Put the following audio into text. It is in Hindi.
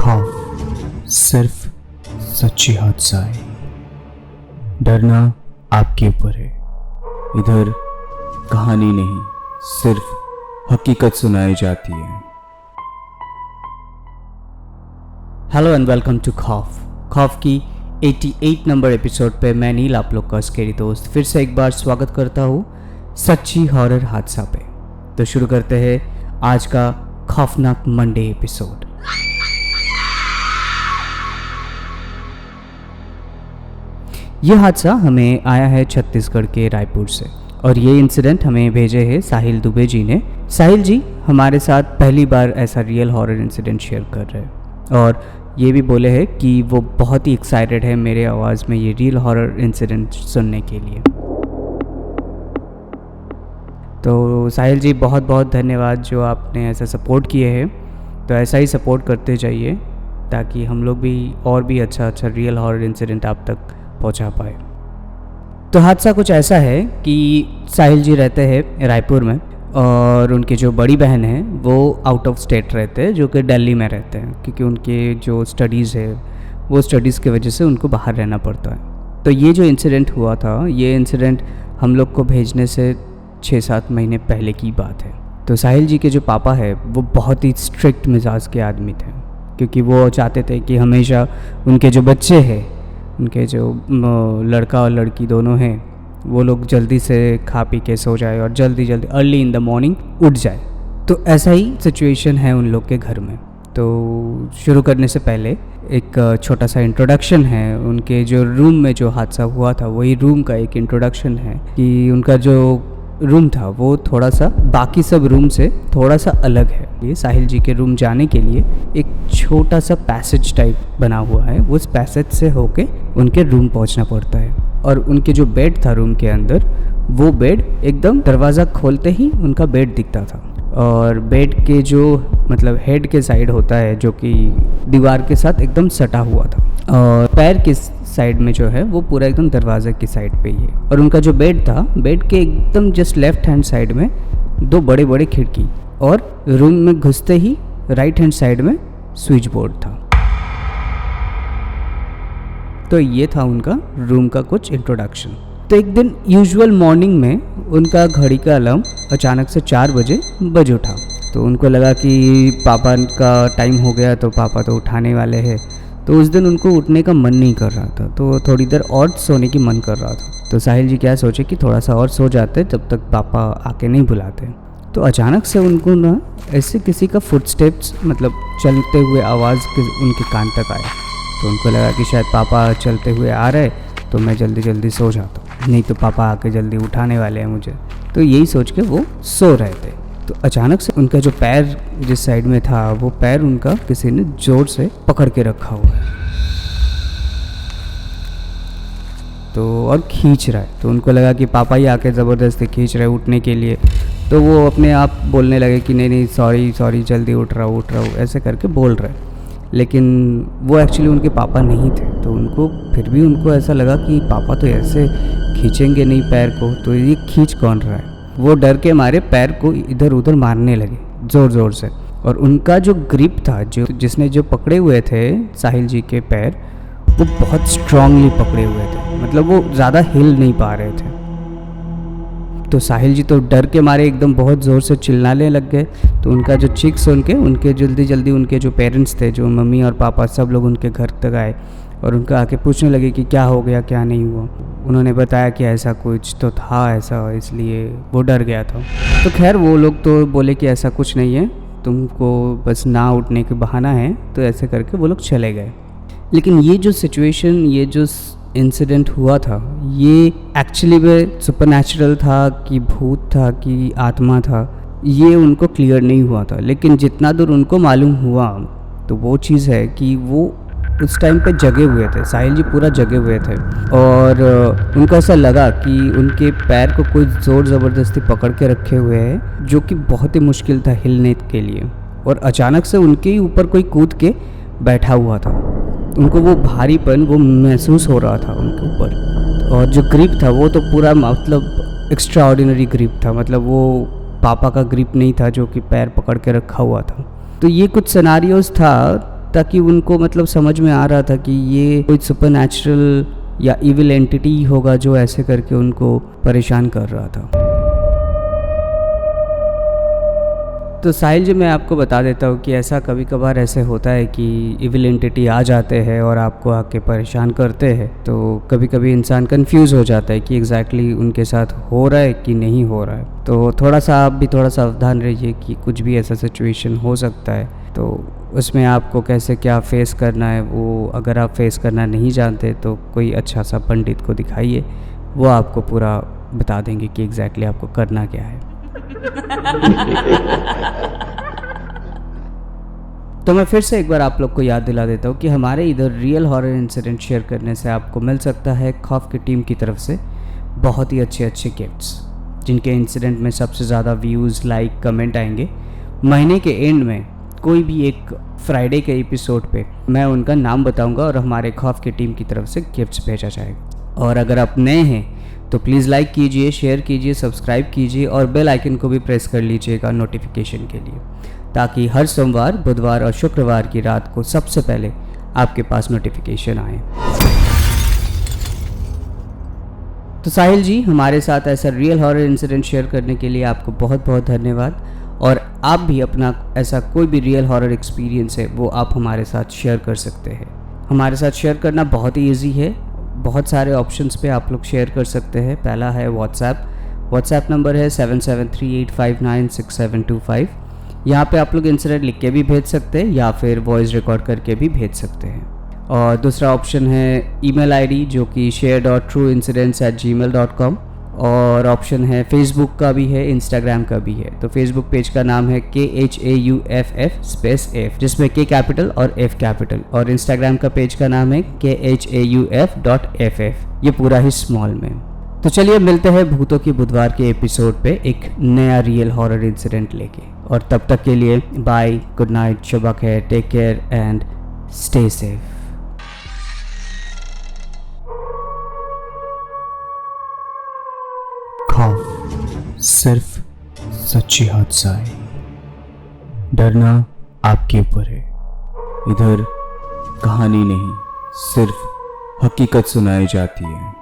खौफ सिर्फ सच्ची हादसा है। डरना आपके ऊपर है। इधर कहानी नहीं, सिर्फ हकीकत सुनाई जाती है। हेलो एंड वेलकम टू खौफ की 88 नंबर एपिसोड पे मैं नील आप लोग का स्केरी दोस्त फिर से एक बार स्वागत करता हूँ सच्ची हॉरर हादसा पे। तो शुरू करते हैं आज का खौफनाक मंडे एपिसोड। यह हादसा हमें आया है छत्तीसगढ़ के रायपुर से और ये इंसिडेंट हमें भेजे हैं साहिल दुबे जी ने। साहिल जी हमारे साथ पहली बार ऐसा रियल हॉरर इंसिडेंट शेयर कर रहे हैं और ये भी बोले हैं कि वो बहुत ही एक्साइटेड है मेरे आवाज़ में ये रियल हॉरर इंसिडेंट सुनने के लिए। तो साहिल जी बहुत बहुत धन्यवाद जो आपने ऐसा सपोर्ट किए हैं। तो ऐसा ही सपोर्ट करते जाइए ताकि हम लोग भी और भी अच्छा रियल हॉरर इंसिडेंट आप तक पहुंचा पाए। तो हादसा कुछ ऐसा है कि साहिल जी रहते हैं रायपुर में और उनकी जो बड़ी बहन है वो आउट ऑफ स्टेट रहते हैं, जो कि दिल्ली में रहते हैं, क्योंकि उनके जो स्टडीज़ है वो स्टडीज़ की वजह से उनको बाहर रहना पड़ता है। तो ये जो इंसिडेंट हुआ था, ये इंसिडेंट हम लोग को भेजने से 6-7 महीने पहले की बात है। तो साहिल जी के जो पापा है वो बहुत ही स्ट्रिक्ट मिजाज के आदमी थे, क्योंकि वो चाहते थे कि हमेशा उनके जो बच्चे हैं, उनके जो लड़का और लड़की दोनों हैं, वो लोग जल्दी से खा पी के सो जाए और जल्दी अर्ली इन द मॉर्निंग उठ जाए। तो ऐसा ही सिचुएशन है उन लोग के घर में। तो शुरू करने से पहले एक छोटा सा इंट्रोडक्शन है। उनके जो रूम में जो हादसा हुआ था वही रूम का एक इंट्रोडक्शन है कि उनका जो रूम था वो थोड़ा सा बाकी सब रूम से थोड़ा सा अलग है। ये साहिल जी के रूम जाने के लिए एक छोटा सा पैसेज टाइप बना हुआ है, उस पैसेज से होके उनके रूम पहुंचना पड़ता है। और उनके जो बेड था रूम के अंदर, वो बेड एकदम दरवाज़ा खोलते ही उनका बेड दिखता था। और बेड के जो मतलब हेड के साइड होता है जो कि दीवार के साथ एकदम सटा हुआ था, और पैर के साइड में जो है वो पूरा एकदम दरवाजे की साइड पे ही है। और उनका जो बेड था, बेड के एकदम जस्ट लेफ्ट हैंड साइड में 2 बड़े बड़े खिड़की, और रूम में घुसते ही राइट हैंड साइड में स्विच बोर्ड था। तो ये था उनका रूम का कुछ इंट्रोडक्शन। तो एक दिन यूजुअल मॉर्निंग में उनका घड़ी का अलार्म अचानक से 4 बजे बज उठा। तो उनको लगा कि पापा का टाइम हो गया, तो पापा तो उठाने वाले हैं। तो उस दिन उनको उठने का मन नहीं कर रहा था, तो थोड़ी देर और सोने की मन कर रहा था। तो साहिल जी क्या सोचे कि थोड़ा सा और सो जाते जब तक पापा आके नहीं बुलाते। तो अचानक से उनको ना ऐसे किसी का फुटस्टेप्स मतलब चलते हुए आवाज़ उनके कान तक आया। तो उनको लगा कि शायद पापा चलते हुए आ रहे, तो मैं जल्दी सो जाता हूँ, नहीं तो पापा आके जल्दी उठाने वाले हैं मुझे। तो यही सोच के वो सो रहे थे। तो अचानक से उनका जो पैर जिस साइड में था, वो पैर उनका किसी ने जोर से पकड़ के रखा हुआ है, तो और खींच रहा है। तो उनको लगा कि पापा ही आके ज़बरदस्ती खींच रहे उठने के लिए। तो वो अपने आप बोलने लगे कि नहीं सॉरी जल्दी उठ रहा हूँ ऐसे करके बोल रहे। लेकिन वो एक्चुअली उनके पापा नहीं थे। तो उनको फिर भी उनको ऐसा लगा कि पापा तो ऐसे खींचेंगे नहीं पैर को, तो ये खींच कौन रहा है। वो डर के मारे पैर को इधर उधर मारने लगे ज़ोर से। और उनका जो ग्रिप था, जिसने जो पकड़े हुए थे साहिल जी के पैर, वो बहुत स्ट्रांगली पकड़े हुए थे, मतलब वो ज़्यादा हिल नहीं पा रहे थे। तो साहिल जी तो डर के मारे एकदम बहुत ज़ोर से चिल्लाने लग गए। तो उनका जो चीख सुन के उनके जल्दी उनके जो पेरेंट्स थे, जो मम्मी और पापा, सब लोग उनके घर तक आए और उनका आके पूछने लगे कि क्या हो गया क्या नहीं हुआ। उन्होंने बताया कि ऐसा कुछ तो था ऐसा, इसलिए वो डर गया था। तो खैर वो लोग तो बोले कि ऐसा कुछ नहीं है, तुमको बस ना उठने के बहाना है। तो ऐसे करके वो लोग चले गए। लेकिन ये जो सिचुएशन, ये जो इंसिडेंट हुआ था, ये एक्चुअली में सुपरनैचुरल था कि भूत था कि आत्मा था, ये उनको क्लियर नहीं हुआ था। लेकिन जितना दूर उनको मालूम हुआ, तो वो चीज़ है कि वो उस टाइम पे जगे हुए थे। साहिल जी पूरा जगे हुए थे और उनको ऐसा लगा कि उनके पैर को कोई ज़ोर ज़बरदस्ती पकड़ के रखे हुए है, जो कि बहुत ही मुश्किल था हिलने के लिए। और अचानक से उनके ही ऊपर कोई कूद के बैठा हुआ था। उनको वो भारीपन वो महसूस हो रहा था उनके ऊपर। और जो ग्रिप था वो तो पूरा मतलब एक्स्ट्रा ऑर्डिनरी ग्रिप था, मतलब वो पापा का ग्रिप नहीं था जो कि पैर पकड़ के रखा हुआ था। तो ये कुछ सिनेरियोस था ताकि उनको मतलब समझ में आ रहा था कि ये कोई सुपर नेचुरल या इविल एंटिटी होगा जो ऐसे करके उनको परेशान कर रहा था। तो साहिल जी, मैं आपको बता देता हूँ कि ऐसा कभी कभार ऐसे होता है कि इविल एंटिटी आ जाते हैं और आपको आके परेशान करते हैं। तो कभी कभी इंसान कंफ्यूज हो जाता है कि एग्जैक्टली उनके साथ हो रहा है कि नहीं हो रहा है। तो थोड़ा सा आप भी थोड़ा सावधान रहिए कि कुछ भी ऐसा सिचुएशन हो सकता है, तो उसमें आपको कैसे क्या फेस करना है, वो अगर आप फेस करना नहीं जानते तो कोई अच्छा सा पंडित को दिखाइए, वो आपको पूरा बता देंगे कि एग्जैक्टली आपको करना क्या है। तो मैं फिर से एक बार आप लोग को याद दिला देता हूँ कि हमारे इधर रियल हॉरर इंसिडेंट शेयर करने से आपको मिल सकता है खौफ की टीम की तरफ से बहुत ही अच्छे अच्छे गिफ्ट्स, जिनके इंसिडेंट में सबसे ज़्यादा व्यूज़, लाइक, कमेंट आएंगे। महीने के एंड में कोई भी एक फ्राइडे के एपिसोड पे मैं उनका नाम बताऊंगा और हमारे खौफ की टीम की तरफ से गिफ्ट्स भेजा जाएगा। और अगर आप नए हैं तो प्लीज़ लाइक कीजिए, शेयर कीजिए, सब्सक्राइब कीजिए और बेल आइकन को भी प्रेस कर लीजिएगा नोटिफिकेशन के लिए, ताकि हर सोमवार, बुधवार और शुक्रवार की रात को सबसे पहले आपके पास नोटिफिकेशन आए। तो साहिल जी, हमारे साथ ऐसा रियल हॉरर इंसिडेंट शेयर करने के लिए आपको बहुत बहुत धन्यवाद। और आप भी अपना ऐसा कोई भी रियल हॉरर एक्सपीरियंस है वो आप हमारे साथ शेयर कर सकते हैं। हमारे साथ शेयर करना बहुत ही ईजी है, बहुत सारे ऑप्शंस पे आप लोग शेयर कर सकते हैं। पहला है व्हाट्सएप नंबर है 7738596725। यहाँ पे आप लोग इंसिडेंट लिख के भी भेज सकते हैं या फिर वॉइस रिकॉर्ड करके भी भेज सकते हैं। और दूसरा ऑप्शन है ईमेल आईडी, जो कि share.trueincidents@gmail.com। और ऑप्शन है फेसबुक का भी है, इंस्टाग्राम का भी है। तो फेसबुक पेज का नाम है KHAUFF_F, जिसमें K कैपिटल और F कैपिटल। और इंस्टाग्राम का पेज का नाम है KHAUF.FF, ये पूरा ही स्मॉल में। तो चलिए मिलते हैं भूतों की बुधवार के एपिसोड पे एक नया रियल हॉरर इंसिडेंट लेके। और तब तक के लिए बाय, गुड नाइट, शुभ खैर, take care and stay safe. खौफ सिर्फ सच्ची हादसाएं, डरना आपके ऊपर है। इधर कहानी नहीं, सिर्फ हकीकत सुनाई जाती है।